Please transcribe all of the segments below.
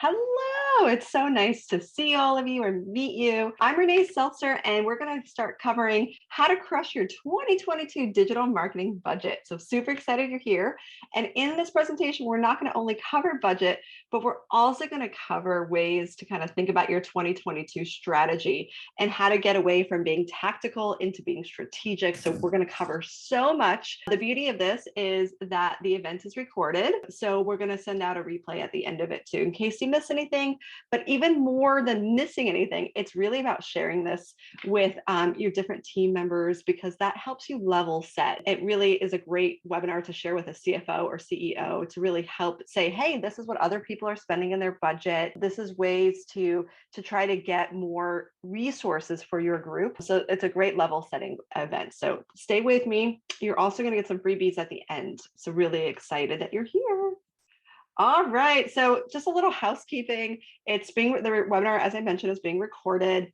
Hello, it's so nice to see all of you and meet you. I'm Renee Seltzer, and we're going to start covering how to crush your 2022 digital marketing budget. So super excited you're here. And in this presentation, we're not going to only cover budget, but we're also going to cover ways to kind of think about your 2022 strategy and how to get away from being tactical into being strategic. So we're going to cover so much. The beauty of this is that the event is recorded. So we're going to send out a replay at the end of it too, in case you miss anything. But even more than missing anything, it's really about sharing this with your different team members, because that helps you level set. It really is a great webinar to share with a CFO or CEO to really help say, hey, this is what other people are spending in their budget. This is ways to try to get more resources for your group. So it's a great level setting event. So stay with me. You're also going to get some freebies at the end. So really excited that you're here. All right, so just a little housekeeping. The webinar, as I mentioned, is being recorded.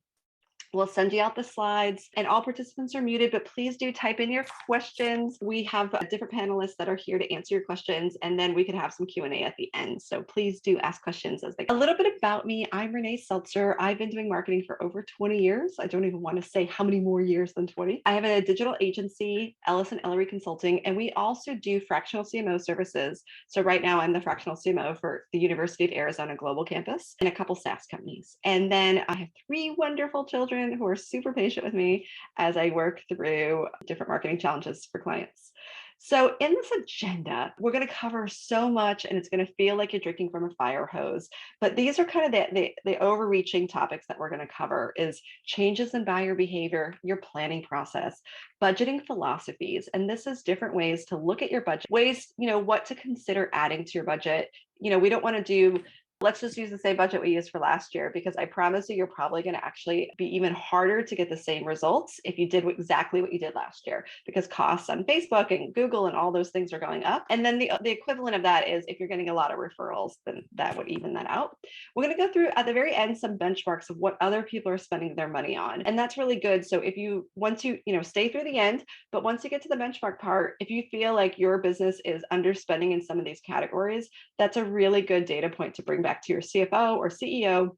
We'll send you out the slides, and all participants are muted, but please do type in your questions. We have different panelists that are here to answer your questions, and then we could have some Q&A at the end. So please do ask questions as they go. A little bit about me. I'm Renee Seltzer. I've been doing marketing for over 20 years. I don't even want to say how many more years than 20. I have a digital agency, Ellison, Ellery Consulting, and we also do fractional CMO services. So right now I'm the fractional CMO for the University of Arizona Global Campus and a couple SaaS companies. And then I have 3 wonderful children who are super patient with me as I work through different marketing challenges for clients. So in this agenda, we're going to cover so much, and it's going to feel like you're drinking from a fire hose. But these are kind of the overreaching topics that we're going to cover is changes in buyer behavior, your planning process, budgeting philosophies. And this is different ways to look at your budget, ways, what to consider adding to your budget. We don't want to do, let's just use the same budget we used for last year, because I promise you're probably going to actually be even harder to get the same results if you did exactly what you did last year, because costs on Facebook and Google and all those things are going up. And then the equivalent of that is if you're getting a lot of referrals, then that would even that out. We're going to go through at the very end some benchmarks of what other people are spending their money on. And that's really good. So if once you stay through the end, but once you get to the benchmark part, if you feel like your business is underspending in some of these categories, that's a really good data point to bring back to your CFO or CEO,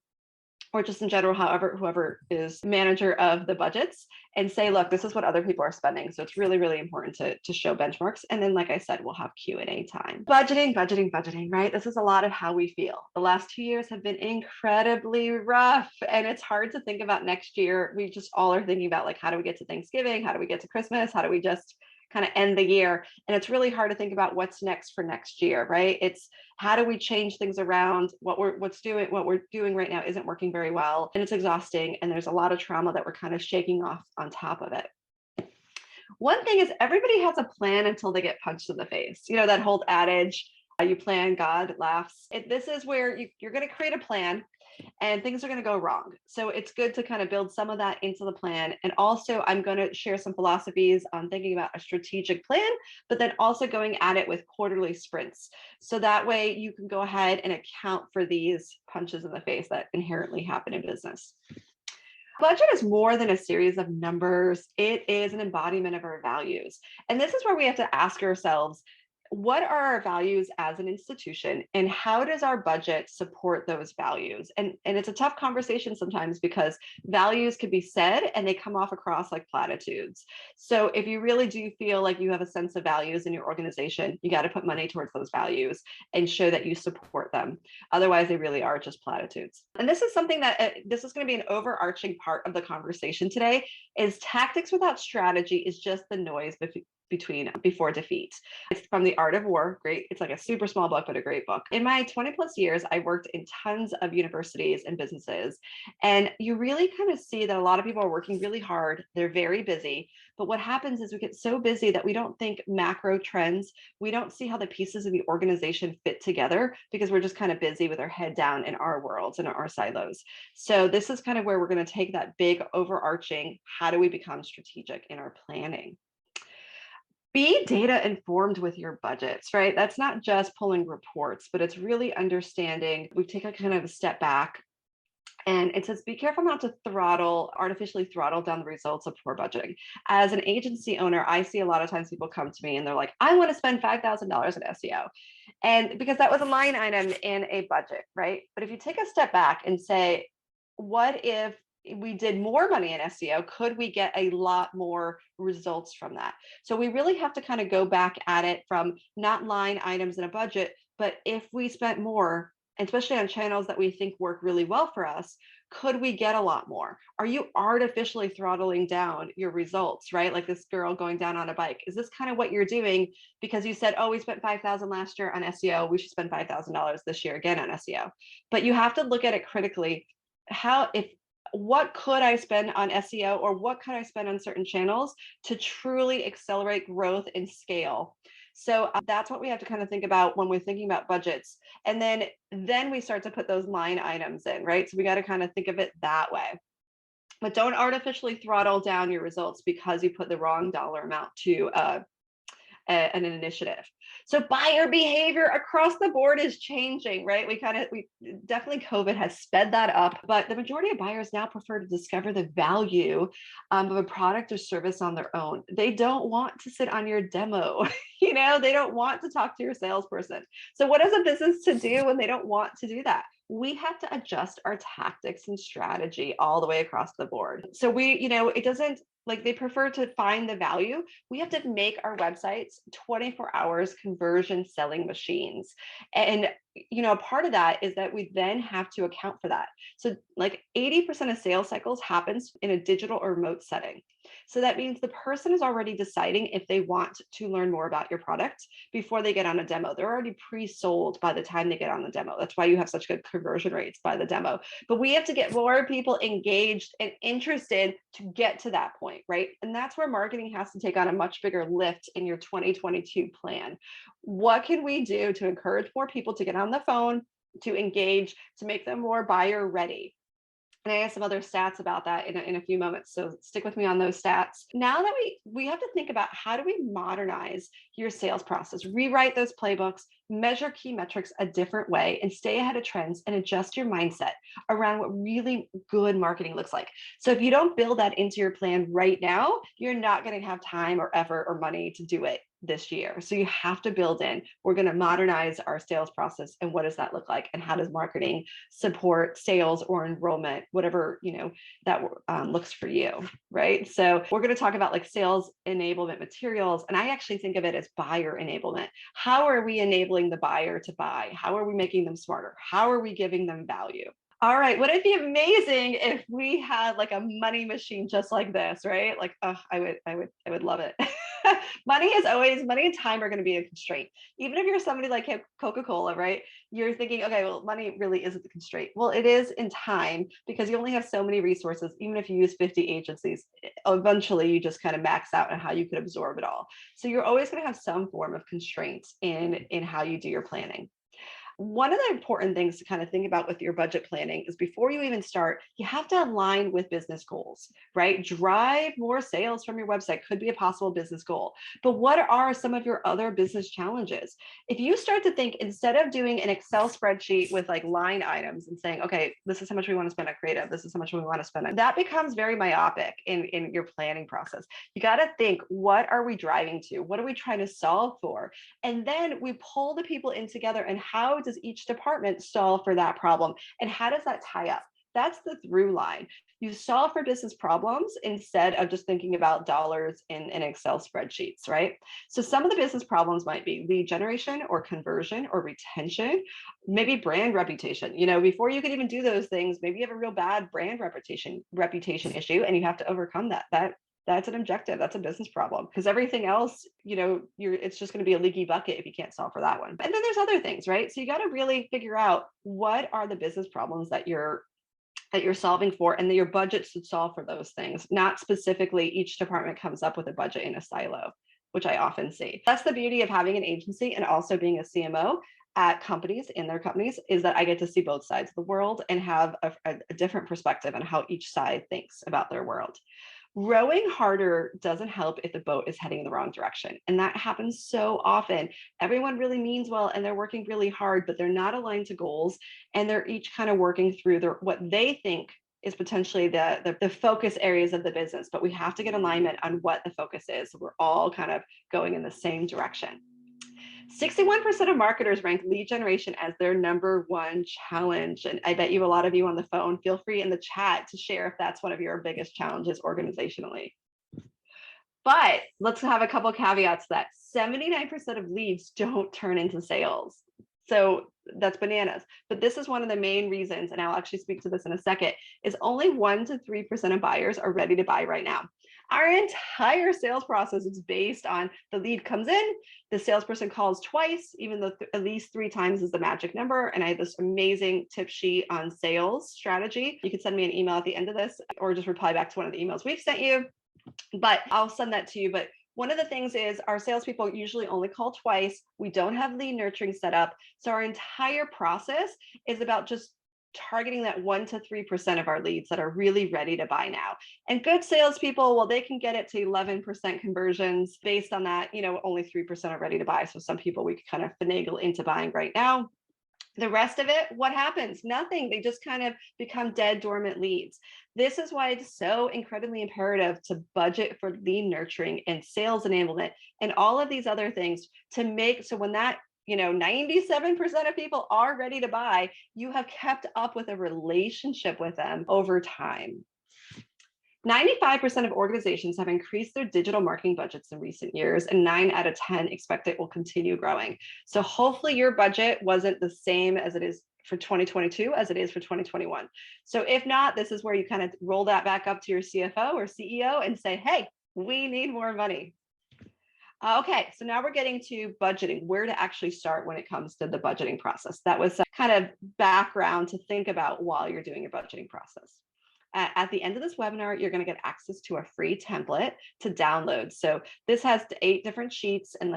or just in general, whoever is manager of the budgets, and say, look, this is what other people are spending. So it's really, really important to show benchmarks. And then, like I said, we'll have Q&A time. Budgeting, right? This is a lot of how we feel. The last 2 years have been incredibly rough, and it's hard to think about next year. We just all are thinking about, like, how do we get to Thanksgiving? How do we get to Christmas? How do we just kind of end the year? And it's really hard to think about what's next for next year, right? It's how do we change things around? What we're doing right now isn't working very well, and it's exhausting, and there's a lot of trauma that we're kind of shaking off on top of it. One thing is, everybody has a plan until they get punched in the face. That whole adage, you plan, God laughs. This is where you're going to create a plan, and things are going to go wrong. So it's good to kind of build some of that into the plan. And also, I'm going to share some philosophies on thinking about a strategic plan, but then also going at it with quarterly sprints. So that way you can go ahead and account for these punches in the face that inherently happen in business. Budget is more than a series of numbers. It is an embodiment of our values. And this is where we have to ask ourselves, what are our values as an institution, and how does our budget support those values? And it's a tough conversation sometimes, because values can be said and they come off across like platitudes. So if you really do feel like you have a sense of values in your organization, you got to put money towards those values and show that you support them. Otherwise, they really are just platitudes. And this is something that this is going to be an overarching part of the conversation today, is tactics without strategy is just the noise before defeat. It's from The Art of War. Great. It's like a super small book, but a great book. In my 20 plus years, I worked in tons of universities and businesses. And you really kind of see that a lot of people are working really hard. They're very busy. But what happens is we get so busy that we don't think macro trends. We don't see how the pieces of the organization fit together, because we're just kind of busy with our head down in our worlds and our silos. So this is kind of where we're going to take that big overarching, how do we become strategic in our planning? Be data informed with your budgets, right? That's not just pulling reports, but it's really understanding. We take a kind of a step back And it says, be careful not to artificially throttle down the results of poor budgeting. As an agency owner, I see a lot of times people come to me and they're like, I want to spend $5,000 in SEO. And because that was a line item in a budget, right? But if you take a step back and say, what if we did more money in SEO? Could we get a lot more results from that? So we really have to kind of go back at it from not line items in a budget, but if we spent more, especially on channels that we think work really well for us, could we get a lot more? Are you artificially throttling down your results, right? Like this girl going down on a bike. Is this kind of what you're doing because you said, oh, we spent 5,000 last year on SEO, we should spend $5,000 this year again on SEO. But you have to look at it critically. What could I spend on SEO, or what could I spend on certain channels to truly accelerate growth and scale? So that's what we have to kind of think about when we're thinking about budgets. And then we start to put those line items in, right? So we got to kind of think of it that way. But don't artificially throttle down your results because you put the wrong dollar amount to an initiative. So buyer behavior across the board is changing, right? We definitely COVID has sped that up, but the majority of buyers now prefer to discover the value of a product or service on their own. They don't want to sit on your demo. They don't want to talk to your salesperson. So what is a business to do when they don't want to do that? We have to adjust our tactics and strategy all the way across the board. So it doesn't, like, they prefer to find the value. We have to make our websites 24 hours conversion selling machines. And, part of that is that we then have to account for that. So like 80% of sales cycles happens in a digital or remote setting. So that means the person is already deciding if they want to learn more about your product before they get on a demo. They're already pre-sold by the time they get on the demo. That's why you have such good conversion rates by the demo. But we have to get more people engaged and interested to get to that point, right? And that's where marketing has to take on a much bigger lift in your 2022 plan. What can we do to encourage more people to get on the phone, to engage, to make them more buyer ready? And I have some other stats about that in a few moments. So stick with me on those stats. Now that we have to think about, how do we modernize your sales process, rewrite those playbooks, measure key metrics a different way, and stay ahead of trends and adjust your mindset around what really good marketing looks like. So if you don't build that into your plan right now, you're not going to have time or effort or money to do it this year. So you have to build in, we're going to modernize our sales process. And what does that look like? And how does marketing support sales or enrollment, whatever, that looks for you, right? So we're going to talk about like sales enablement materials. And I actually think of it as buyer enablement. How are we enabling the buyer to buy? How are we making them smarter? How are we giving them value? All right, would it be amazing if we had like a money machine just like this, right? Like, oh, I would love it. Money and time are going to be a constraint. Even if you're somebody like Coca-Cola, right? You're thinking, okay, well, money really isn't the constraint. Well, it is in time, because you only have so many resources. Even if you use 50 agencies, eventually you just kind of max out on how you could absorb it all. So you're always going to have some form of constraints in how you do your planning. One of the important things to kind of think about with your budget planning is, before you even start, you have to align with business goals, right? Drive more sales from your website could be a possible business goal. But what are some of your other business challenges? If you start to think, instead of doing an Excel spreadsheet with like line items and saying, okay, this is how much we want to spend on creative, this is how much we want to spend on, that becomes very myopic in your planning process. You got to think, what are we driving to? What are we trying to solve for? And then we pull the people in together, and how does each department solve for that problem? And how does that tie up? That's the through line. You solve for business problems instead of just thinking about dollars in Excel spreadsheets, right? So some of the business problems might be lead generation or conversion or retention, maybe brand reputation. Before you can even do those things, maybe you have a real bad brand reputation issue, and you have to overcome that. That's an objective. That's a business problem, because everything else, it's just going to be a leaky bucket if you can't solve for that one. And then there's other things, right? So you got to really figure out, what are the business problems that you're solving for, and that your budget should solve for those things. Not specifically each department comes up with a budget in a silo, which I often see. That's the beauty of having an agency and also being a CMO at companies, in their companies, is that I get to see both sides of the world and have a different perspective on how each side thinks about their world. Rowing harder doesn't help if the boat is heading in the wrong direction. And that happens so often. Everyone really means well and they're working really hard, but they're not aligned to goals. And they're each kind of working through what they think is potentially the focus areas of the business. But we have to get alignment on what the focus is. So we're all kind of going in the same direction. 61% of marketers rank lead generation as their number one challenge. And I bet you a lot of you on the phone, feel free in the chat to share if that's one of your biggest challenges organizationally. But let's have a couple caveats that 79% of leads don't turn into sales. So that's bananas. But this is one of the main reasons, and I'll actually speak to this in a second, is only 1 to 3% of buyers are ready to buy right now. Our entire sales process is based on the lead comes in, the salesperson calls twice, even though at least 3 times is the magic number. And I have this amazing tip sheet on sales strategy. You can send me an email at the end of this or just reply back to one of the emails we've sent you. But I'll send that to you. But one of the things is our salespeople usually only call twice. We don't have lead nurturing set up. So our entire process is about just targeting that 1 to 3% of our leads that are really ready to buy now. And good salespeople, well, they can get it to 11% conversions based on that, only 3% are ready to buy. So some people we could kind of finagle into buying right now. The rest of it, what happens? Nothing. They just kind of become dead, dormant leads. This is why it's so incredibly imperative to budget for lead nurturing and sales enablement and all of these other things to make so when that 97% of people are ready to buy, you have kept up with a relationship with them over time. 95% of organizations have increased their digital marketing budgets in recent years, and 9 out of 10 expect it will continue growing. So hopefully your budget wasn't the same as it is for 2022 as it is for 2021. So if not, this is where you kind of roll that back up to your CFO or CEO and say, hey, we need more money. Okay, so now we're getting to budgeting, where to actually start when it comes to the budgeting process. That was some kind of background to think about while you're doing your budgeting process. At the end of this webinar, you're going to get access to a free template to download. So this has 8 different sheets, and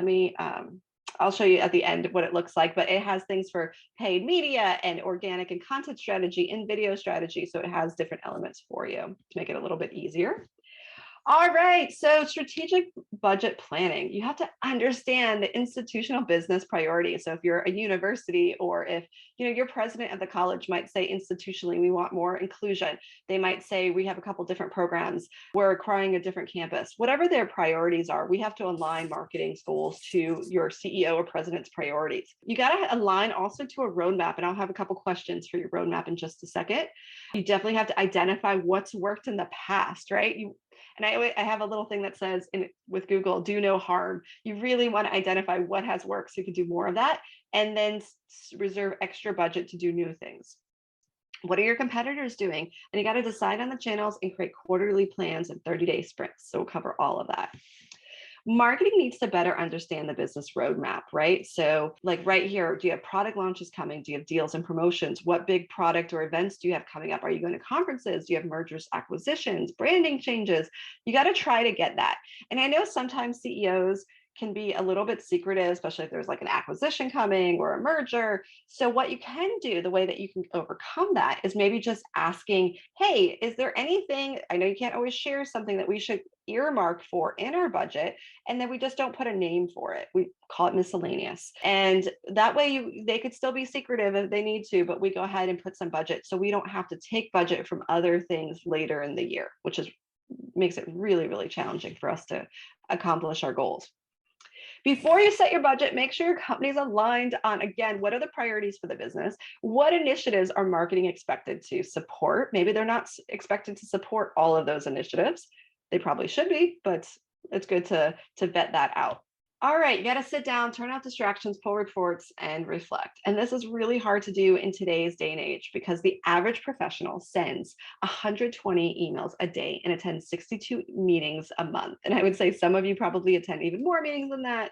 I'll show you at the end what it looks like, but it has things for paid media and organic and content strategy and video strategy. So it has different elements for you to make it a little bit easier. All right, so strategic budget planning. You have to understand the institutional business priorities. So if you're a university or if your president of the college might say institutionally, we want more inclusion. They might say we have a couple different programs. We're acquiring a different campus. Whatever their priorities are, we have to align marketing goals to your CEO or president's priorities. You got to align also to a roadmap, and I'll have a couple questions for your roadmap in just a second. You definitely have to identify what's worked in the past, right? And I have a little thing that says with Google, do no harm. You really want to identify what has worked so you can do more of that and then reserve extra budget to do new things. What are your competitors doing? And you got to decide on the channels and create quarterly plans and 30-day sprints. So we'll cover all of that. Marketing needs to better understand the business roadmap, right? So like right here, do you have product launches coming? Do you have deals and promotions? What big product or events do you have coming up? Are you going to conferences? Do you have mergers, acquisitions, branding changes? You got to try to get that. And I know sometimes CEOs can be a little bit secretive, especially if there's like an acquisition coming or a merger. So what you can do, the way that you can overcome that is maybe just asking, hey, is there anything, I know you can't always share something that we should earmark for in our budget, and then we just don't put a name for it. We call it miscellaneous. And that way they could still be secretive if they need to, but we go ahead and put some budget so we don't have to take budget from other things later in the year, which makes it really, really challenging for us to accomplish our goals. Before you set your budget, make sure your company's aligned on, again, what are the priorities for the business? What initiatives are marketing expected to support? Maybe they're not expected to support all of those initiatives. They probably should be, but it's good to vet that out. All right, you got to sit down, turn off distractions, pull reports, and reflect. And this is really hard to do in today's day and age because the average professional sends 120 emails a day and attends 62 meetings a month. And I would say some of you probably attend even more meetings than that.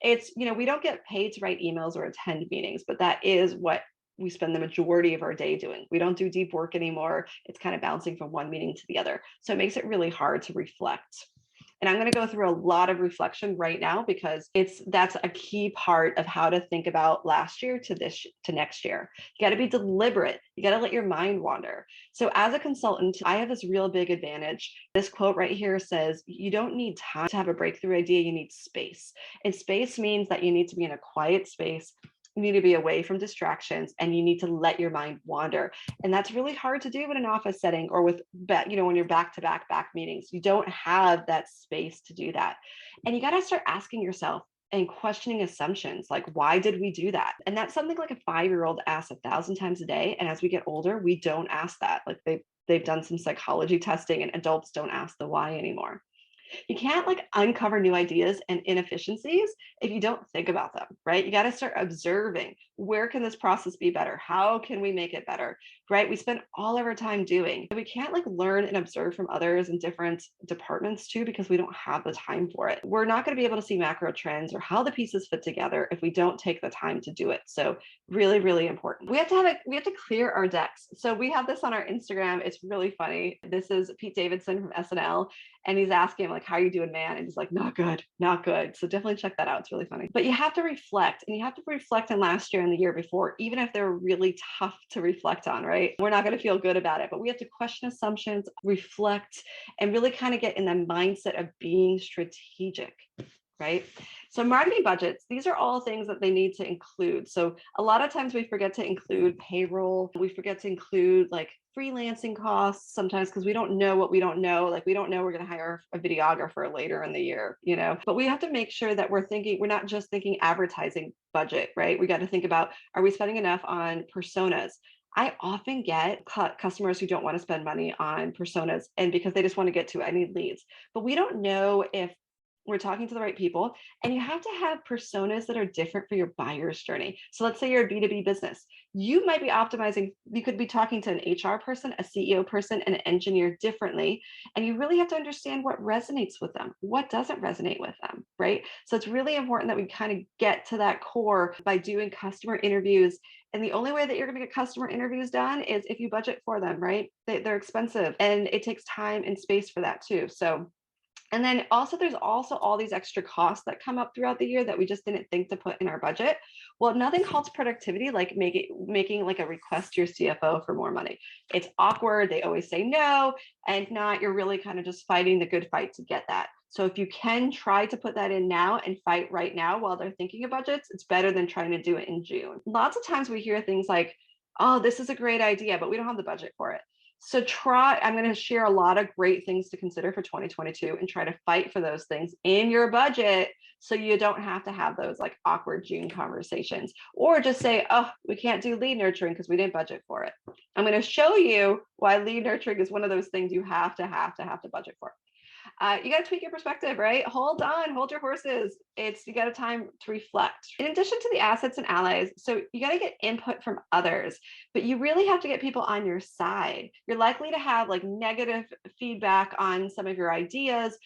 It's, we don't get paid to write emails or attend meetings, but that is what we spend the majority of our day doing. We don't do deep work anymore. It's kind of bouncing from one meeting to the other. So it makes it really hard to reflect. And I'm going to go through a lot of reflection right now because that's a key part of how to think about last year to next year. You got to be deliberate. You got to let your mind wander. So as a consultant, I have this real big advantage. This quote right here says, you don't need time to have a breakthrough idea, you need space. And space means that you need to be in a quiet space. You need to be away from distractions and you need to let your mind wander. And that's really hard to do in an office setting or with, when you're back to back meetings. You don't have that space to do that. And you got to start asking yourself and questioning assumptions like, why did we do that? And that's something like a 5-year-old asks 1,000 times a day. And as we get older, we don't ask that. Like they've done some psychology testing and adults don't ask the why anymore. You can't uncover new ideas and inefficiencies if you don't think about them, right? You got to start observing, where can this process be better? How can we make it better, right? We spend all of our time doing. We can't learn and observe from others in different departments too, because we don't have the time for it. We're not going to be able to see macro trends or how the pieces fit together if we don't take the time to do it. So really, really important. We have to clear our decks. So we have this on our Instagram. It's really funny. This is Pete Davidson from SNL. And he's asking him how are you doing, man? And he's like, not good, not good. So definitely check that out. It's really funny. But you have to reflect, and you have to reflect on last year and the year before, even if they're really tough to reflect on, right? We're not going to feel good about it, but we have to question assumptions, reflect, and really kind of get in the mindset of being strategic. Right? So marketing budgets, these are all things that they need to include. So a lot of times we forget to include payroll. We forget to include freelancing costs sometimes because we don't know what we don't know. We don't know we're going to hire a videographer later in the year, but we have to make sure that we're not just thinking advertising budget, right? We got to think about, are we spending enough on personas? I often get customers who don't want to spend money on personas and because they just want to get to, I need leads, but we don't know if we're talking to the right people, and you have to have personas that are different for your buyer's journey. So let's say you're a B2B business. You might be optimizing, you could be talking to an HR person, a CEO person, and an engineer differently. And you really have to understand what resonates with them, what doesn't resonate with them, right? So it's really important that we kind of get to that core by doing customer interviews. And the only way that you're going to get customer interviews done is if you budget for them, right? They're expensive and it takes time and space for that too. So and then also there's also all these extra costs that come up throughout the year that we just didn't think to put in our budget. Well, nothing calls productivity like making a request to your CFO for more money. It's awkward. They always say no, and not, you're really kind of just fighting the good fight to get that. So if you can try to put that in now and fight right now while they're thinking of budgets, it's better than trying to do it in June. Lots of times we hear things like, oh, this is a great idea, but we don't have the budget for it. So I'm going to share a lot of great things to consider for 2022 and try to fight for those things in your budget so you don't have to have those awkward June conversations or just say, oh, we can't do lead nurturing because we didn't budget for it. I'm going to show you why lead nurturing is one of those things you have to budget for. You got to tweak your perspective, right? Hold your horses. You got a time to reflect. In addition to the assets and allies, so you got to get input from others, but you really have to get people on your side. You're likely to have negative feedback on some of your ideas.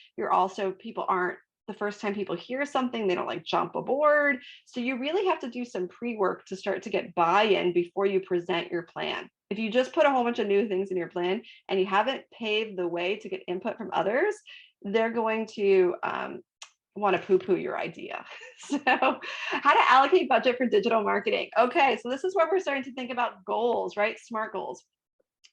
People aren't, the first time people hear something, they don't jump aboard. So you really have to do some pre-work to start to get buy-in before you present your plan. If you just put a whole bunch of new things in your plan and you haven't paved the way to get input from others, they're going to want to poo-poo your idea. So how to allocate budget for digital marketing. Okay, so this is where we're starting to think about goals, right? SMART goals.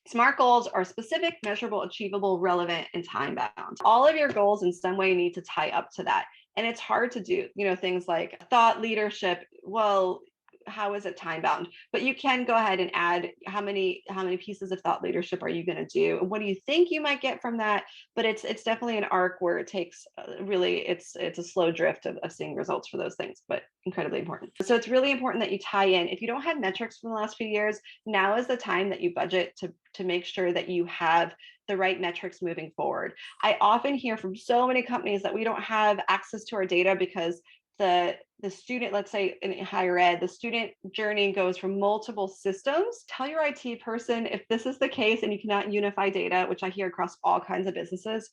SMART goals are specific, measurable, achievable, relevant, and time-bound. All of your goals in some way need to tie up to that. And it's hard to do, things like thought leadership. Well, how is it time bound? But you can go ahead and add how many pieces of thought leadership are you going to do? What do you think you might get from that? But it's definitely an arc where it takes it's a slow drift of seeing results for those things, but incredibly important. So it's really important that you tie in. If you don't have metrics from the last few years, now is the time that you budget to make sure that you have the right metrics moving forward. I often hear from so many companies that we don't have access to our data because the student, let's say in higher ed, the student journey goes from multiple systems. Tell your IT person if this is the case and you cannot unify data, which I hear across all kinds of businesses,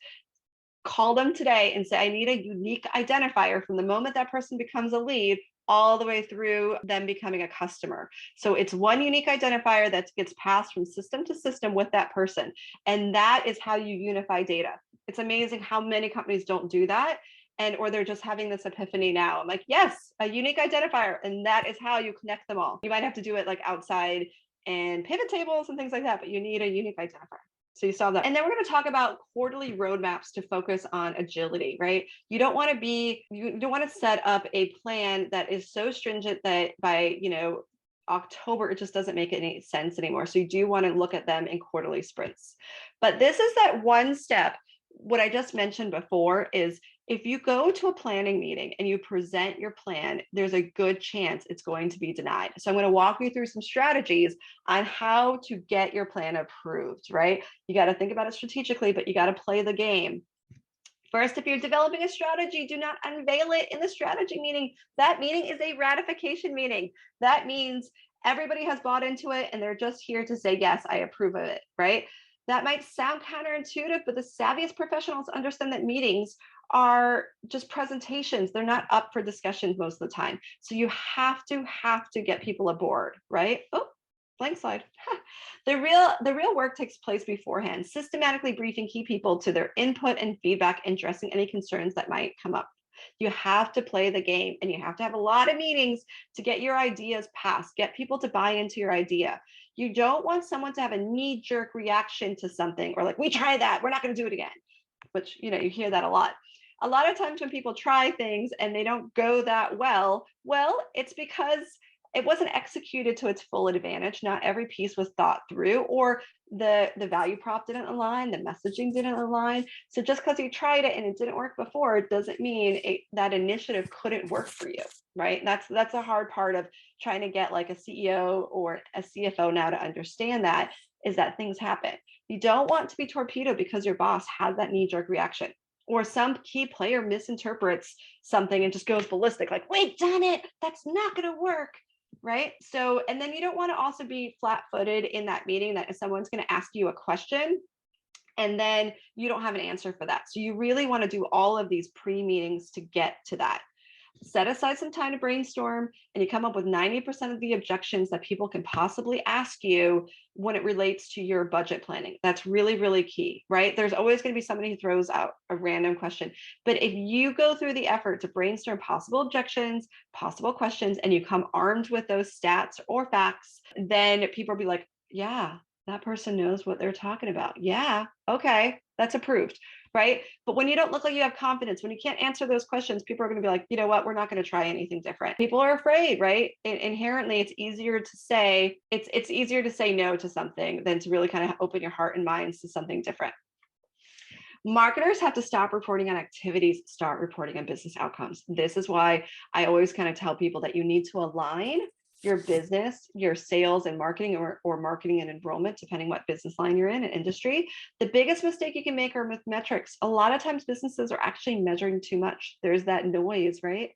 call them today and say, I need a unique identifier from the moment that person becomes a lead all the way through them becoming a customer. So it's one unique identifier that gets passed from system to system with that person. And that is how you unify data. It's amazing how many companies don't do that. And or they're just having this epiphany now. I'm like, yes, a unique identifier. And that is how you connect them all. You might have to do it like outside and pivot tables and things like that, but you need a unique identifier. So you saw that. And then we're going to talk about quarterly roadmaps to focus on agility, right? You don't want to set up a plan that is so stringent that by, October, it just doesn't make any sense anymore. So you do want to look at them in quarterly sprints. But this is that one step. What I just mentioned before is if you go to a planning meeting and you present your plan, there's a good chance it's going to be denied. So I'm going to walk you through some strategies on how to get your plan approved, right? You got to think about it strategically, but you got to play the game. First, if you're developing a strategy, do not unveil it in the strategy meeting. That meeting is a ratification meeting. That means everybody has bought into it and they're just here to say, yes, I approve of it, right? That might sound counterintuitive, but the savviest professionals understand that meetings are just presentations. They're not up for discussions most of the time. So you have to get people aboard, right? Oh, blank slide. The real work takes place beforehand, systematically briefing key people to their input and feedback and addressing any concerns that might come up. You have to play the game and you have to have a lot of meetings to get your ideas passed, get people to buy into your idea. You don't want someone to have a knee-jerk reaction to something or like, we tried that, we're not going to do it again, which, you hear that a lot. A lot of times when people try things and they don't go that well, it's because it wasn't executed to its full advantage. Not every piece was thought through, or the value prop didn't align, the messaging didn't align. So just because you tried it and it didn't work before, it doesn't mean that initiative couldn't work for you, right? That's a hard part of trying to get like a CEO or a CFO now to understand that, is that things happen. You don't want to be torpedoed because your boss has that knee-jerk reaction, or some key player misinterprets something and just goes ballistic, like, we've done it, that's not going to work. Right. So, and then you don't want to also be flat-footed in that meeting that if someone's going to ask you a question and then you don't have an answer for that. So you really want to do all of these pre-meetings to get to that. Set aside some time to brainstorm and you come up with 90% of the objections that people can possibly ask you when it relates to your budget planning. That's really, really key, right? There's always going to be somebody who throws out a random question. But if you go through the effort to brainstorm possible objections, possible questions, and you come armed with those stats or facts, then people will be like, yeah, that person knows what they're talking about. Yeah, okay, that's approved. Right. But when you don't look like you have confidence, when you can't answer those questions, people are going to be like, you know what, we're not going to try anything different. People are afraid, right? Inherently, it's easier to say no to something than to really kind of open your heart and minds to something different. Marketers have to stop reporting on activities, start reporting on business outcomes. This is why I always kind of tell people that you need to align your business, your sales and marketing, or marketing and enrollment, depending what business line you're in and industry. The biggest mistake you can make are with metrics. A lot of times businesses are actually measuring too much. There's that noise, right?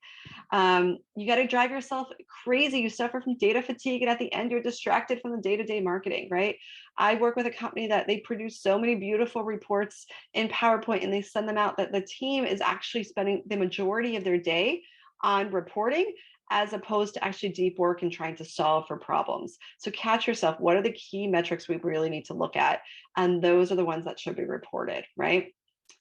You got to drive yourself crazy. You suffer from data fatigue, and at the end, you're distracted from the day-to-day marketing, right? I work with a company that they produce so many beautiful reports in PowerPoint, and they send them out that the team is actually spending the majority of their day on reporting, as opposed to actually deep work and trying to solve for problems. So catch yourself. What are the key metrics we really need to look at? And those are the ones that should be reported, right?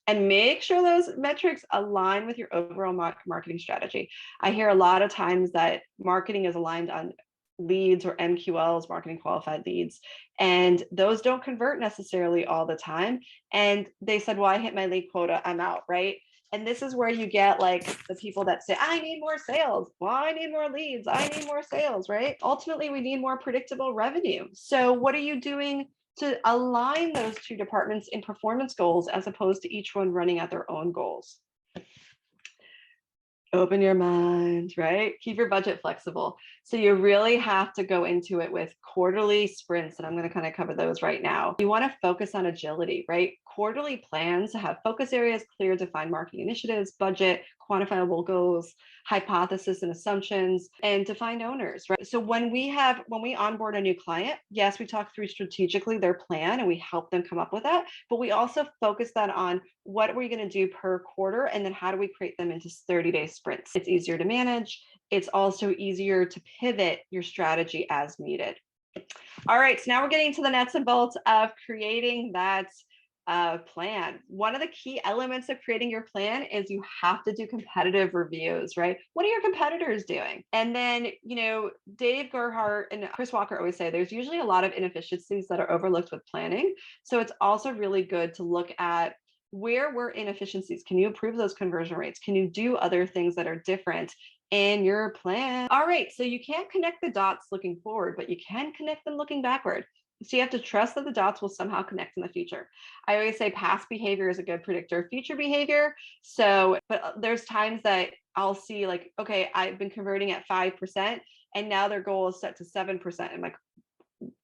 And make sure those metrics align with your overall marketing strategy. I hear a lot of times that marketing is aligned on leads or MQLs, marketing qualified leads, and those don't convert necessarily all the time. And they said, well, I hit my lead quota, I'm out, right? And this is where you get like the people that say, I need more sales. Well, I need more leads. I need more sales, right? Ultimately, we need more predictable revenue. So what are you doing to align those two departments in performance goals as opposed to each one running at their own goals? Open your mind, right? Keep your budget flexible. So you really have to go into it with quarterly sprints, and I'm going to kind of cover those right now. You want to focus on agility, right? Quarterly plans have focus areas, clear defined marketing initiatives, budget, quantifiable goals, hypothesis and assumptions, and defined owners, right? So when we onboard a new client, yes, we talk through strategically their plan and we help them come up with that, but we also focus that on what are we going to do per quarter, and then how do we create them into 30-day sprints. It's easier to manage. It's also easier to pivot your strategy as needed. All right, so now we're getting to the nuts and bolts of creating that Plan. One of the key elements of creating your plan is you have to do competitive reviews, right? What are your competitors doing? And then, Dave Gerhardt and Chris Walker always say there's usually a lot of inefficiencies that are overlooked with planning. So it's also really good to look at where were inefficiencies. Can you improve those conversion rates? Can you do other things that are different in your plan? All right, so you can't connect the dots looking forward, but you can connect them looking backward. So you have to trust that the dots will somehow connect in the future. I always say past behavior is a good predictor of future behavior. So, but there's times that I'll see like, okay, I've been converting at 5% and now their goal is set to 7%. I'm like,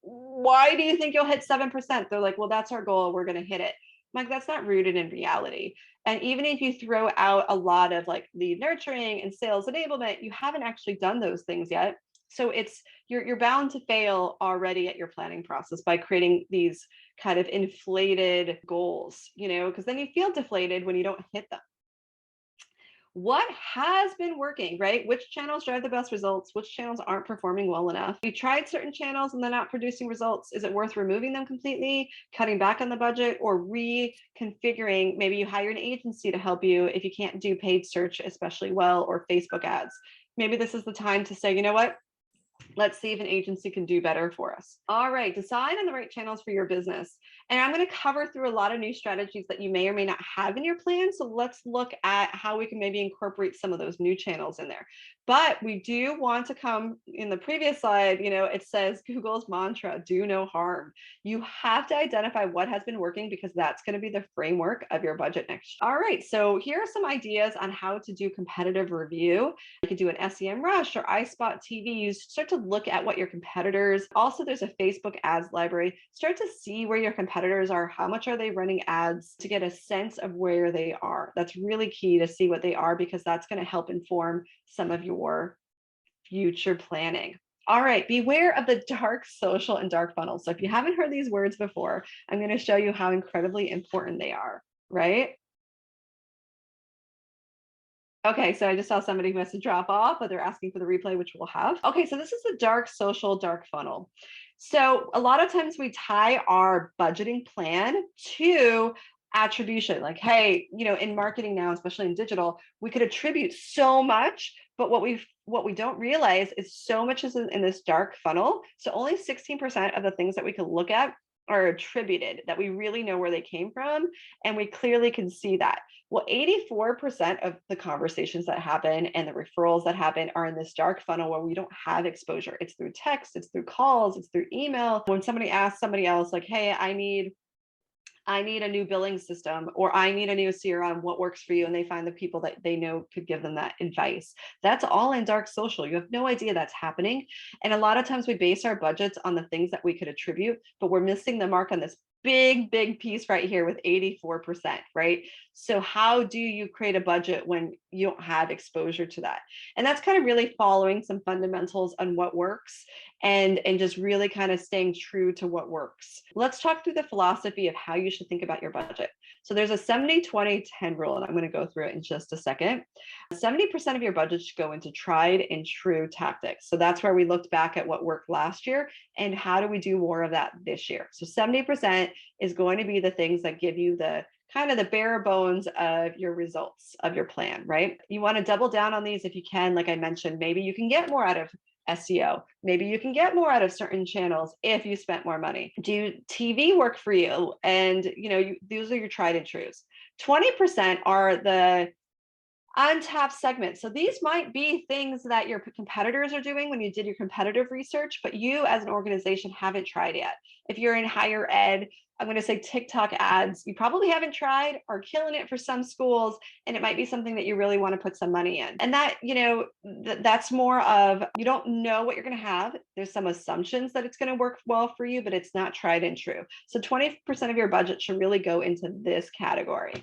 why do you think you'll hit 7%? They're like, well, that's our goal. We're going to hit it. I'm like, that's not rooted in reality. And even if you throw out a lot of like lead nurturing and sales enablement, you haven't actually done those things yet. So you're bound to fail already at your planning process by creating these kind of inflated goals, because then you feel deflated when you don't hit them. What has been working, right? Which channels drive the best results? Which channels aren't performing well enough? You tried certain channels and they're not producing results. Is it worth removing them completely, cutting back on the budget, or reconfiguring? Maybe you hire an agency to help you if you can't do paid search especially well, or Facebook ads. Maybe this is the time to say, you know what? Let's see if an agency can do better for us. All right, decide on the right channels for your business. And I'm going to cover through a lot of new strategies that you may or may not have in your plan. So let's look at how we can maybe incorporate some of those new channels in there. But we do want to come in the previous slide, it says Google's mantra, do no harm. You have to identify what has been working because that's going to be the framework of your budget next year. All right, so here are some ideas on how to do competitive review. You could do an SEM Rush or iSpot TV. You start to look at what your competitors, also there's a Facebook ads library, start to see where your competitors are, how much are they running ads, to get a sense of where they are. That's really key, to see what they are, because that's going to help inform some of your future planning. All right, beware of the dark social and dark funnels. So if you haven't heard these words before, I'm going to show you how incredibly important they are, right? Okay, so I just saw somebody who has to drop off, but they're asking for the replay, which we'll have. Okay, so this is the dark social, dark funnel. So a lot of times we tie our budgeting plan to attribution. Like, hey, in marketing now, especially in digital, we could attribute so much, but what we don't realize is so much is in this dark funnel. So only 16% of the things that we can look at are attributed, that we really know where they came from, and we clearly can see that. Well, 84% of the conversations that happen and the referrals that happen are in this dark funnel where we don't have exposure. It's through text, it's through calls, it's through email. When somebody asks somebody else, like, hey, I need a new billing system, or I need a new CRM, what works for you? And they find the people that they know could give them that advice. That's all in dark social. You have no idea that's happening. And a lot of times we base our budgets on the things that we could attribute, but we're missing the mark on this big piece right here with 84%, right? So how do you create a budget when you don't have exposure to that? And that's kind of really following some fundamentals on what works, and just really kind of staying true to what works. Let's talk through the philosophy of how you should think about your budget. So there's a 70-20-10 rule, and I'm going to go through it in just a second. 70% of your budget should go into tried and true tactics. So that's where we looked back at what worked last year and how do we do more of that this year. So 70% is going to be the things that give you the kind of the bare bones of your results of your plan, right? You want to double down on these if you can. Like I mentioned, maybe you can get more out of SEO. Maybe you can get more out of certain channels if you spent more money. Do TV work for you? And those are your tried and trues. 20% are the untapped segments. So these might be things that your competitors are doing when you did your competitive research, but you as an organization haven't tried yet. If you're in higher ed, I'm going to say TikTok ads, you probably haven't tried, are killing it for some schools, and it might be something that you really want to put some money in. And that, that's more of, you don't know what you're going to have. There's some assumptions that it's going to work well for you, but it's not tried and true. So 20% of your budget should really go into this category.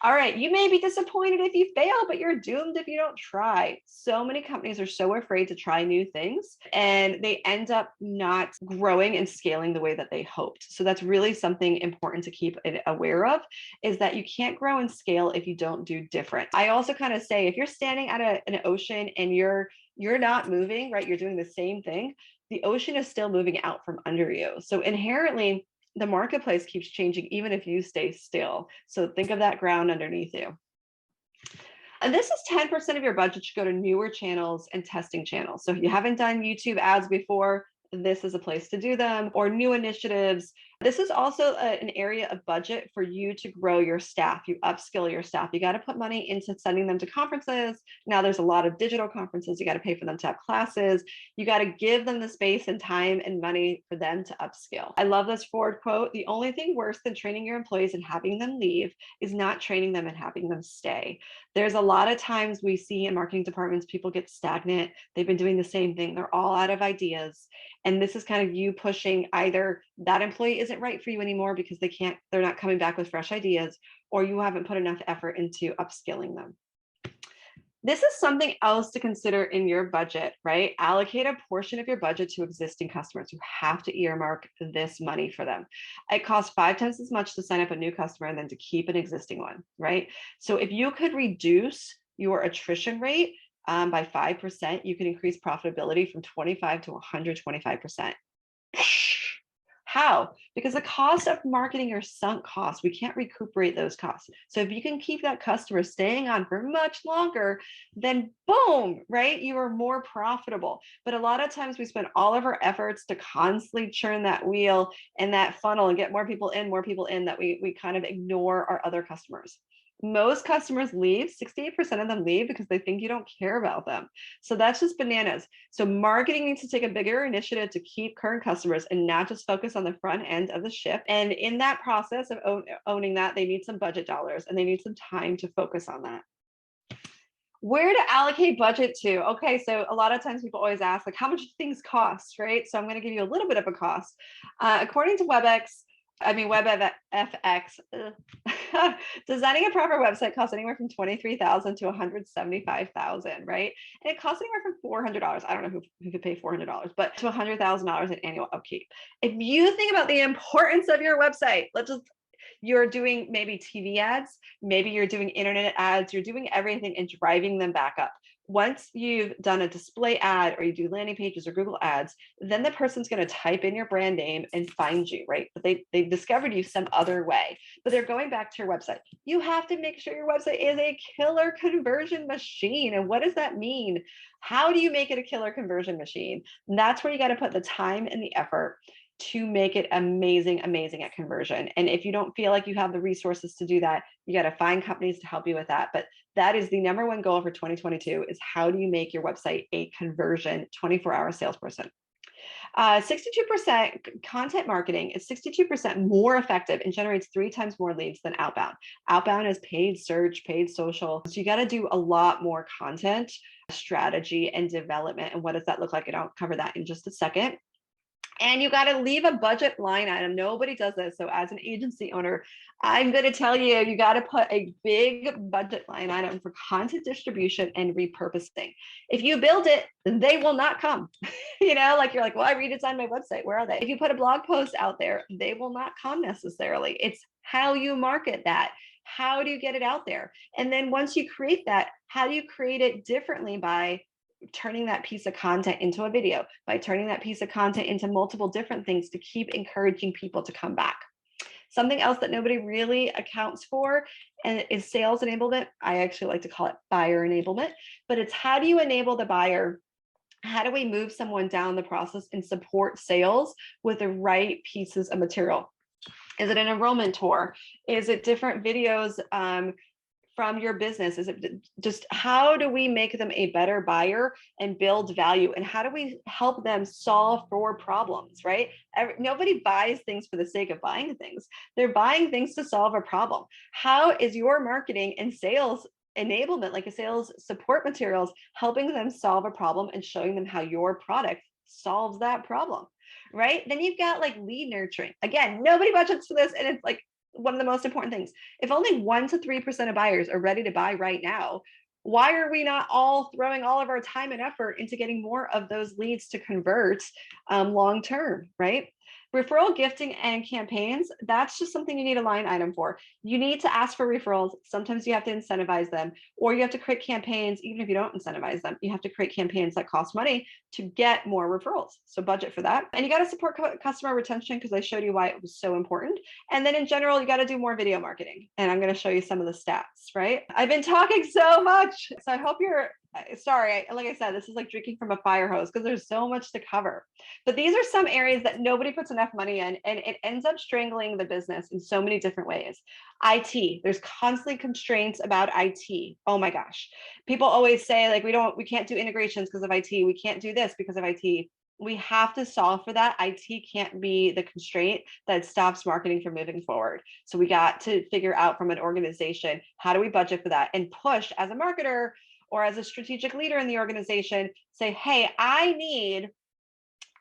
All right, you may be disappointed if you fail, but you're doomed if you don't try. So many companies are so afraid to try new things, and they end up not growing and scaling the way that they hoped. So that's really something important to keep aware of, is that you can't grow and scale if you don't do different. I also kind of say, if you're standing at an ocean and you're not moving, right? You're doing the same thing. The ocean is still moving out from under you. So inherently, the marketplace keeps changing even if you stay still. So think of that ground underneath you. And this is 10% of your budget should go to newer channels and testing channels. So if you haven't done YouTube ads before, this is a place to do them, or new initiatives. This is also an area of budget for you to grow your staff. You upskill your staff. You got to put money into sending them to conferences. Now there's a lot of digital conferences. You got to pay for them to have classes. You got to give them the space and time and money for them to upskill. I love this Ford quote. The only thing worse than training your employees and having them leave is not training them and having them stay. There's a lot of times we see in marketing departments, people get stagnant. They've been doing the same thing. They're all out of ideas. And this is kind of you pushing either that employee isn't right for you anymore because they're not coming back with fresh ideas, or you haven't put enough effort into upskilling them. This is something else to consider in your budget, right? Allocate a portion of your budget to existing customers. You have to earmark this money for them. It costs 5 times as much to sign up a new customer than to keep an existing one, right? So if you could reduce your attrition rate by 5%, you can increase profitability from 25 to 125%. How? Because the cost of marketing are sunk costs. We can't recuperate those costs. So if you can keep that customer staying on for much longer, then boom, right? You are more profitable. But a lot of times we spend all of our efforts to constantly churn that wheel and that funnel and get more people in that we kind of ignore our other customers. Most customers leave, 68% of them leave because they think you don't care about them. So that's just bananas. So marketing needs to take a bigger initiative to keep current customers and not just focus on the front end of the ship. And in that process of owning that, they need some budget dollars and they need some time to focus on that. Where to allocate budget to? Okay, so a lot of times people always ask, like, how much do things cost, right? So I'm going to give you a little bit of a cost. According to WebFX, designing a proper website costs anywhere from $23,000 to $175,000, right? And it costs anywhere from $400. I don't know who could pay $400, but to $100,000 in annual upkeep. If you think about the importance of your website, you're doing maybe TV ads, maybe you're doing internet ads, you're doing everything and driving them back up. Once you've done a display ad or you do landing pages or Google ads, then the person's going to type in your brand name and find you, right? But they discovered you some other way, but they're going back to your website. You have to make sure your website is a killer conversion machine. And what does that mean? How do you make it a killer conversion machine? And that's where you got to put the time and the effort to make it amazing at conversion. And if you don't feel like you have the resources to do that, you got to find companies to help you with that. But that is the number one goal for 2022 is how do you make your website a conversion 24-hour salesperson? 62% content marketing is 62% more effective and generates 3 times more leads than outbound. Outbound is paid search, paid social. So you got to do a lot more content strategy and development. And what does that look like? And I'll cover that in just a second. And you got to leave a budget line item. Nobody does this. So as an agency owner, I'm going to tell you, you got to put a big budget line item for content distribution and repurposing. If you build it, they will not come. Like you're like, well, I redesigned my website. Where are they? If you put a blog post out there, they will not come necessarily. It's how you market that. How do you get it out there? And then once you create that, how do you create it differently by turning that piece of content into a video, by turning that piece of content into multiple different things to keep encouraging people to come back. Something else that nobody really accounts for and is sales enablement. I actually like to call it buyer enablement, but it's how do you enable the buyer? How do we move someone down the process and support sales with the right pieces of material? Is it an enrollment tour? Is it different videos from your business? Is it just how do we make them a better buyer and build value? And how do we help them solve for problems, right? Nobody buys things for the sake of buying things. They're buying things to solve a problem. How is your marketing and sales enablement, like a sales support materials, helping them solve a problem and showing them how your product solves that problem, right? Then you've got like lead nurturing. Again, nobody budgets for this. And it's like, one of the most important things. If only 1 to 3% of buyers are ready to buy right now, why are we not all throwing all of our time and effort into getting more of those leads to convert long term, right? Referral gifting and campaigns, that's just something you need a line item for. You need to ask for referrals. Sometimes you have to incentivize them, or you have to create campaigns. Even if you don't incentivize them, you have to create campaigns that cost money to get more referrals. So budget for that. And you got to support customer retention, because I showed you why it was so important. And then in general, you got to do more video marketing. And I'm going to show you some of the stats, right? I've been talking so much. So I hope you're sorry. Like I said, this is like drinking from a fire hose, because there's so much to cover. But these are some areas that nobody puts enough money in, and it ends up strangling the business in so many different ways. IT, there's constantly constraints about IT. Oh my gosh. People always say like, we can't do integrations because of IT. We can't do this because of IT. We have to solve for that. IT can't be the constraint that stops marketing from moving forward. So we got to figure out from an organization, how do we budget for that, and push as a marketer or as a strategic leader in the organization, say, hey, I need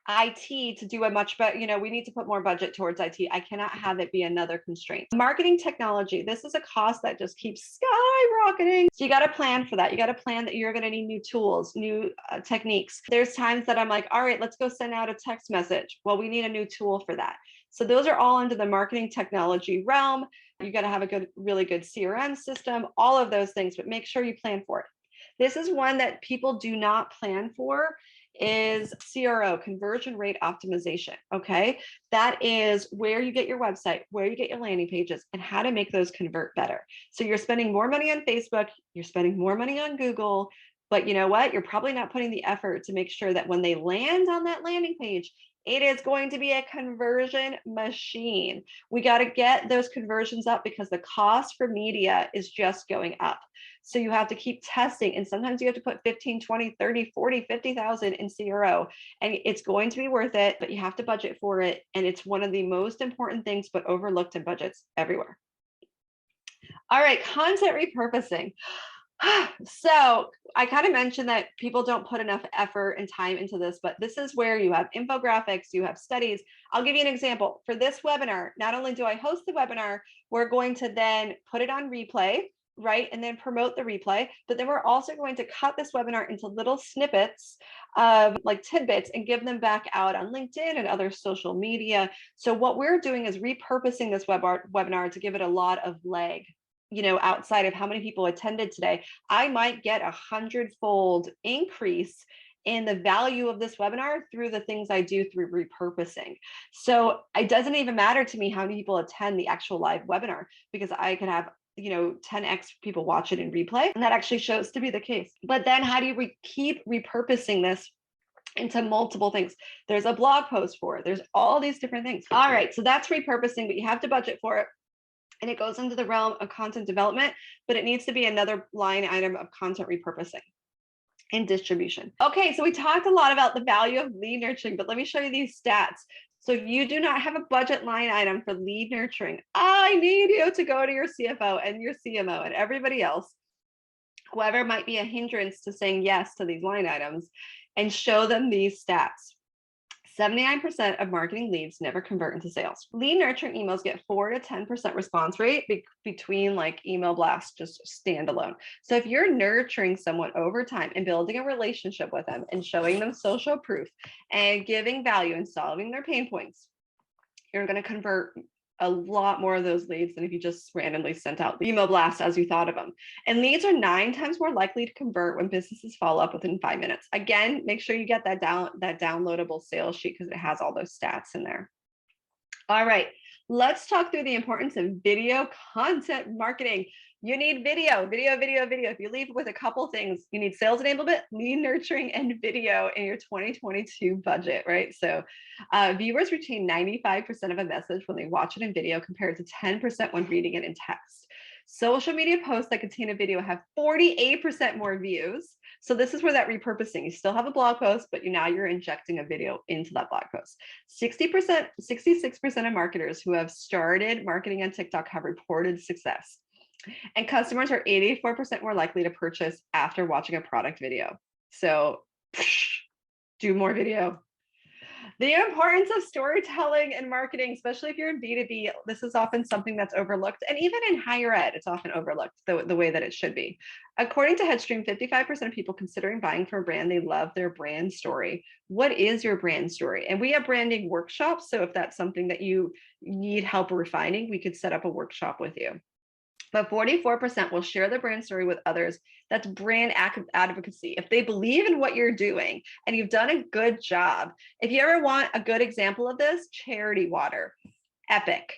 IT to do a much better, we need to put more budget towards IT. I cannot have it be another constraint. Marketing technology, this is a cost that just keeps skyrocketing. So you got to plan for that. You got to plan that you're going to need new tools, new techniques. There's times that I'm like, all right, let's go send out a text message. Well, we need a new tool for that. So those are all under the marketing technology realm. You got to have a really good CRM system, all of those things, but make sure you plan for it. This is one that people do not plan for, is CRO, conversion rate optimization. Okay. That is where you get your website, where you get your landing pages, and how to make those convert better. So you're spending more money on Facebook, you're spending more money on Google, but you know what? You're probably not putting the effort to make sure that when they land on that landing page, it is going to be a conversion machine. We got to get those conversions up, because the cost for media is just going up. So you have to keep testing. And sometimes you have to put 15, 20, 30, 40, 50,000 in CRO. And it's going to be worth it, but you have to budget for it. And it's one of the most important things, but overlooked in budgets everywhere. All right, content repurposing. So I kind of mentioned that people don't put enough effort and time into this, but this is where you have infographics, you have studies. I'll give you an example. For this webinar, not only do I host the webinar, we're going to then put it on replay, right? And then promote the replay, but then we're also going to cut this webinar into little snippets of like tidbits and give them back out on LinkedIn and other social media. So what we're doing is repurposing this webinar to give it a lot of leg. Outside of how many people attended today, I might get 100-fold increase in the value of this webinar through the things I do through repurposing. So it doesn't even matter to me how many people attend the actual live webinar, because I can have 10x people watch it in replay, and that actually shows to be the case. But then how do you keep repurposing this into multiple things? There's a blog post for it. There's all these different things. All right, so that's repurposing, but you have to budget for it. And it goes into the realm of content development, but it needs to be another line item of content repurposing and distribution. Okay, so we talked a lot about the value of lead nurturing, but let me show you these stats. So if you do not have a budget line item for lead nurturing, I need you to go to your CFO and your CMO and everybody else, whoever might be a hindrance to saying yes to these line items, and show them these stats. 79% of marketing leads never convert into sales. Lead nurturing emails get 4 to 10% response rate between like email blasts, just standalone. So if you're nurturing someone over time and building a relationship with them and showing them social proof and giving value and solving their pain points, you're going to convert a lot more of those leads than if you just randomly sent out the email blast as you thought of them. And leads are 9 times more likely to convert when businesses follow up within 5 minutes. Again, make sure you get that downloadable sales sheet, because it has all those stats in there. All right, let's talk through the importance of video content marketing. You need video. If you leave with a couple things, you need sales enablement, lead nurturing, and video in your 2022 budget, right? So viewers retain 95% of a message when they watch it in video, compared to 10% when reading it in text. Social media posts that contain a video have 48% more views. So this is where that repurposing, you still have a blog post, but now you're injecting a video into that blog post. 66% of marketers who have started marketing on TikTok have reported success. And customers are 84% more likely to purchase after watching a product video. So do more video. The importance of storytelling and marketing, especially if you're in B2B, this is often something that's overlooked. And even in higher ed, it's often overlooked the way that it should be. According to Headstream, 55% of people considering buying from a brand, they love their brand story. What is your brand story? And we have branding workshops. So if that's something that you need help refining, we could set up a workshop with you. But 44% will share their brand story with others. That's brand advocacy. If they believe in what you're doing and you've done a good job, if you ever want a good example of this, Charity Water, epic.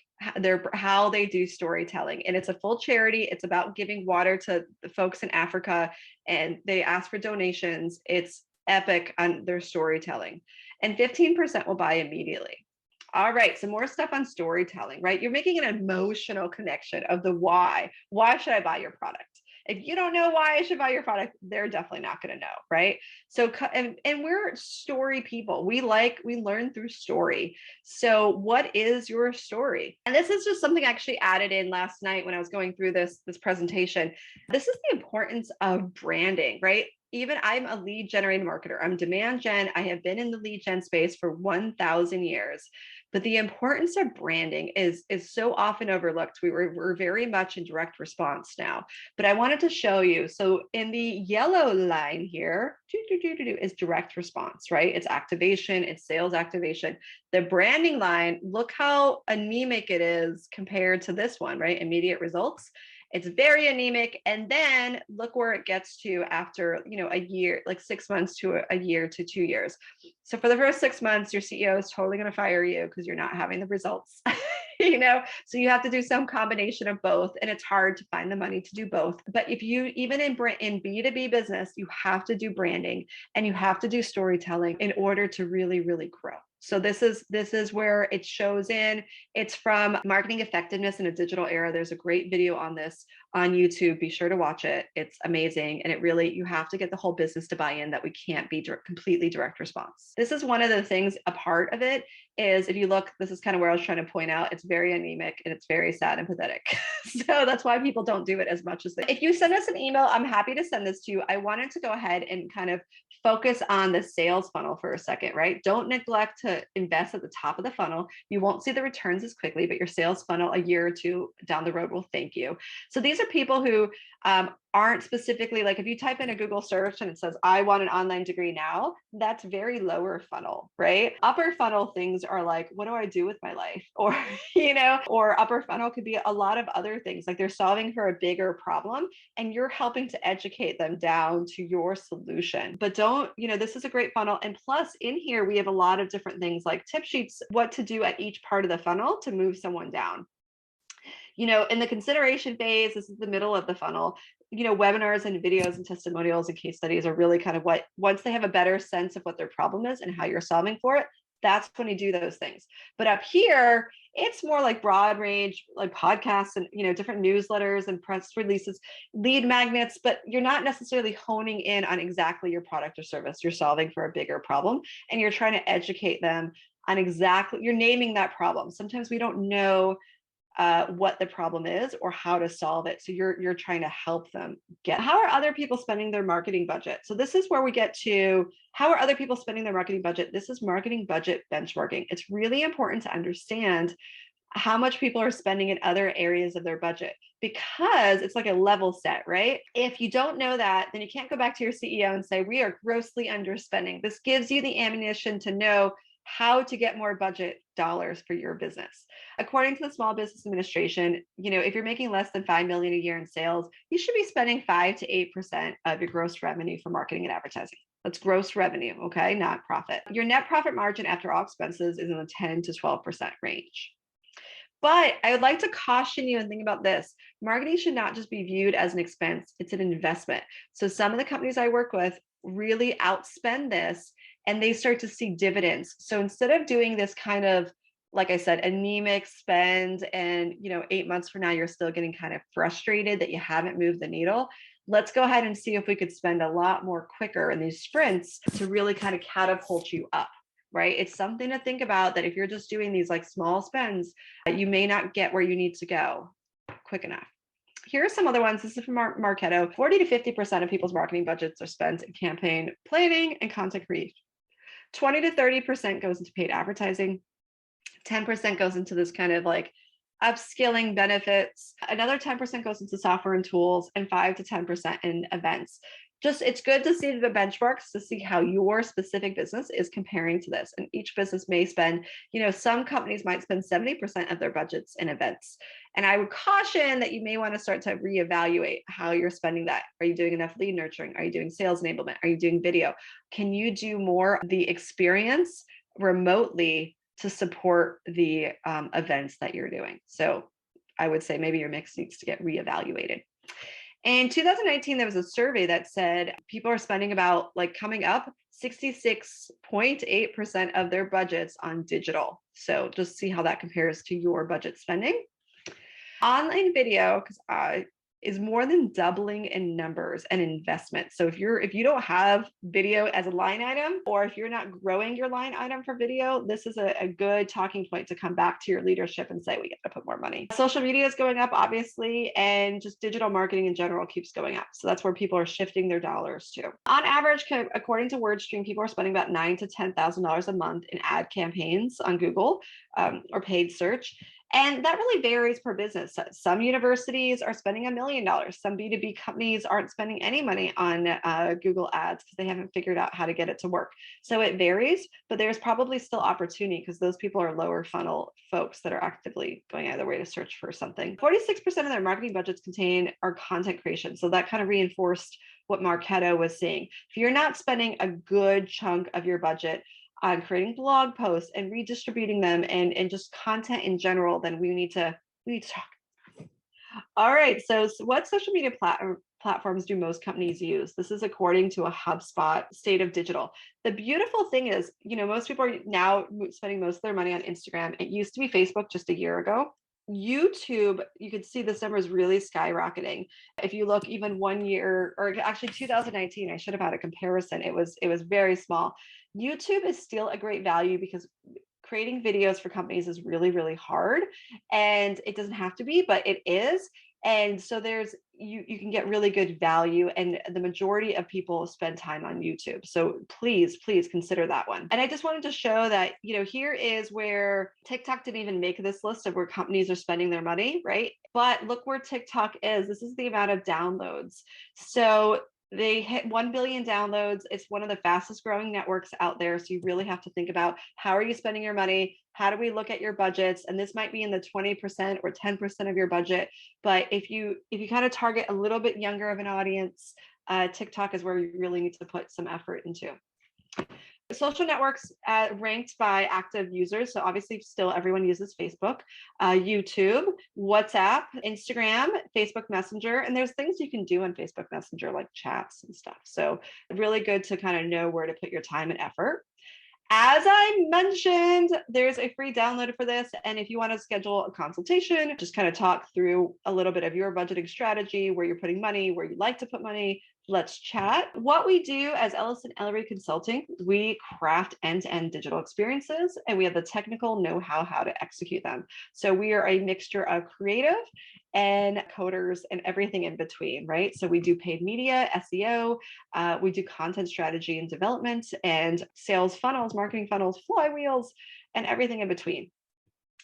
How they do storytelling, and it's a full charity. It's about giving water to the folks in Africa, and they ask for donations. It's epic on their storytelling, and 15% will buy immediately. All right, some more stuff on storytelling, right? You're making an emotional connection of the why. Why should I buy your product? If you don't know why I should buy your product, they're definitely not going to know, right? So, and we're story people. We learn through story. So what is your story? And this is just something I actually added in last night when I was going through this presentation. This is the importance of branding, right? Even I'm a lead generating marketer. I'm demand gen. I have been in the lead gen space for 1,000 years. But the importance of branding is so often overlooked. We're very much in direct response now. But I wanted to show you. So in the yellow line here, is direct response, right? It's activation, it's sales activation. The branding line, look how anemic it is compared to this one, right? Immediate results. It's very anemic. And then look where it gets to after, a year, like 6 months to a year to 2 years. So for the first 6 months, your CEO is totally going to fire you because you're not having the results. So you have to do some combination of both, and it's hard to find the money to do both. But if you, even in B2B business, you have to do branding and you have to do storytelling in order to really, really grow. So this is where it shows in. It's from Marketing Effectiveness in a Digital Era. There's a great video on this on YouTube. Be sure to watch it. It's amazing. And you have to get the whole business to buy in that we can't be completely direct response. This is one of the things, a part of it is, if you look, this is kind of where I was trying to point out, it's very anemic and it's very sad and pathetic. So that's why people don't do it as much as they. If you send us an email, I'm happy to send this to you. I wanted to go ahead and kind of focus on the sales funnel for a second, right? Don't neglect to invest at the top of the funnel. You won't see the returns as quickly, but your sales funnel a year or two down the road will thank you. So these are people who aren't specifically, like, if you type in a Google search and it says, I want an online degree now, that's very lower funnel, right? Upper funnel things are like, what do I do with my life? Or, or upper funnel could be a lot of other things. Like they're solving for a bigger problem and you're helping to educate them down to your solution. But don't, this is a great funnel. And plus in here, we have a lot of different things like tip sheets, what to do at each part of the funnel to move someone down. In the consideration phase, this is the middle of the funnel. Webinars and videos and testimonials and case studies are really kind of what, once they have a better sense of what their problem is and how you're solving for it, that's when you do those things. But up here, it's more like broad range, like podcasts and, different newsletters and press releases, lead magnets, but you're not necessarily honing in on exactly your product or service. You're solving for a bigger problem and you're trying to educate them on exactly, you're naming that problem. Sometimes we don't know what the problem is or how to solve it. So you're trying to help them get, how are other people spending their marketing budget? So this is where we get to, how are other people spending their marketing budget? This is marketing budget benchmarking. It's really important to understand how much people are spending in other areas of their budget, because it's like a level set, right? If you don't know that, then you can't go back to your CEO and say, we are grossly underspending. This gives you the ammunition to know how to get more budget dollars for your business. According to the Small Business Administration, if you're making less than $5 million a year in sales, you should be spending 5 to 8% of your gross revenue for marketing and advertising. That's gross revenue, okay, not profit. Your net profit margin after all expenses is in the 10 to 12% range. But I would like to caution you and think about this. Marketing should not just be viewed as an expense, it's an investment. So some of the companies I work with really outspend this and they start to see dividends. So instead of doing this kind of, like I said, anemic spend and 8 months from now, you're still getting kind of frustrated that you haven't moved the needle, let's go ahead and see if we could spend a lot more quicker in these sprints to really kind of catapult you up. Right? It's something to think about, that if you're just doing these like small spends, you may not get where you need to go quick enough. Here are some other ones. This is from Marketo. 40 to 50% of people's marketing budgets are spent in campaign planning and content creation. 20 to 30% goes into paid advertising. 10% goes into this kind of like upskilling benefits. Another 10% goes into software and tools, and 5 to 10% in events. Just it's good to see the benchmarks to see how your specific business is comparing to this. And each business may spend, some companies might spend 70% of their budgets in events. And I would caution that you may want to start to reevaluate how you're spending that. Are you doing enough lead nurturing? Are you doing sales enablement? Are you doing video? Can you do more of the experience remotely to support the events that you're doing? So I would say maybe your mix needs to get reevaluated. In 2019, there was a survey that said people are spending about coming up 66.8% of their budgets on digital. So just see how that compares to your budget spending. Online video, because is more than doubling in numbers and investment. So if you don't have video as a line item, or if you're not growing your line item for video, this is a good talking point to come back to your leadership and say, we got to put more money. Social media is going up, obviously, and just digital marketing in general keeps going up. So that's where people are shifting their dollars to. On average, according to WordStream, people are spending about $9,000 to $10,000 a month in ad campaigns on Google or paid search. And that really varies per business. Some universities are spending $1 million. Some B2B companies aren't spending any money on Google ads because they haven't figured out how to get it to work. So it varies, but there's probably still opportunity because those people are lower funnel folks that are actively going out of their way to search for something. 46% of their marketing budgets are content creation. So that kind of reinforced what Marketo was saying. If you're not spending a good chunk of your budget on creating blog posts and redistributing them and just content in general, then we need to talk. All right, so what social media platforms do most companies use? This is according to a HubSpot State of Digital. The beautiful thing is, most people are now spending most of their money on Instagram. It used to be Facebook just a year ago. YouTube, you could see this number is really skyrocketing. If you look even 1 year, or actually 2019, I should have had a comparison. It was very small. YouTube is still a great value because creating videos for companies is really, really hard, and it doesn't have to be, but it is. And so you can get really good value, and the majority of people spend time on YouTube. So please consider that one. And I just wanted to show that, here is where TikTok didn't even make this list of where companies are spending their money, right? But look where TikTok is. This is the amount of downloads. So they hit 1 billion downloads. It's one of the fastest growing networks out there. So you really have to think about, how are you spending your money? How do we look at your budgets? And this might be in the 20% or 10% of your budget. But if you kind of target a little bit younger of an audience, TikTok is where you really need to put some effort into. Social networks ranked by active users. So obviously still everyone uses Facebook, YouTube, WhatsApp, Instagram, Facebook Messenger, and there's things you can do on Facebook Messenger like chats and stuff. So really good to kind of know where to put your time and effort. As I mentioned, there's a free download for this. And if you want to schedule a consultation, just kind of talk through a little bit of your budgeting strategy, where you're putting money, where you like to put money, let's chat. What we do as Ellison Ellery Consulting, we craft end-to-end digital experiences, and we have the technical know-how how to execute them. So we are a mixture of creative and coders and everything in between, right? So we do paid media, SEO, we do content strategy and development, and sales funnels, marketing funnels, flywheels, and everything in between.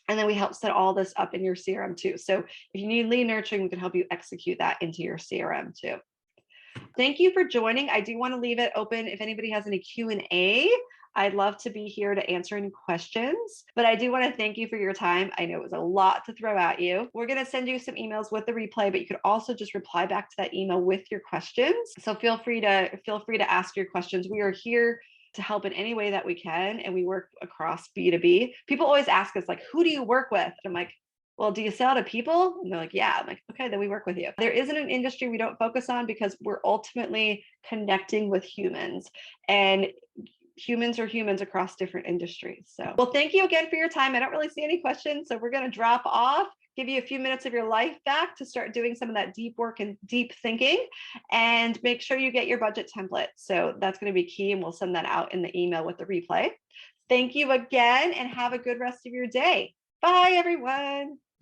And then we help set all this up in your CRM too. So if you need lead nurturing, we can help you execute that into your CRM too. Thank you for joining. I do want to leave it open if anybody has any Q&A. I'd love to be here to answer any questions, but I do want to thank you for your time. I know it was a lot to throw at you. We're going to send you some emails with the replay, but you could also just reply back to that email with your questions. So feel free to ask your questions. We are here to help in any way that we can, and we work across B2B. People always ask us, who do you work with? And I'm like, well, do you sell to people? And they're like, yeah. I'm like, okay, then we work with you. There isn't an industry we don't focus on because we're ultimately connecting with humans, and humans are humans across different industries. So, well, thank you again for your time. I don't really see any questions, so we're going to drop off, give you a few minutes of your life back to start doing some of that deep work and deep thinking, and make sure you get your budget template. So that's going to be key, and we'll send that out in the email with the replay. Thank you again, and have a good rest of your day. Bye, everyone.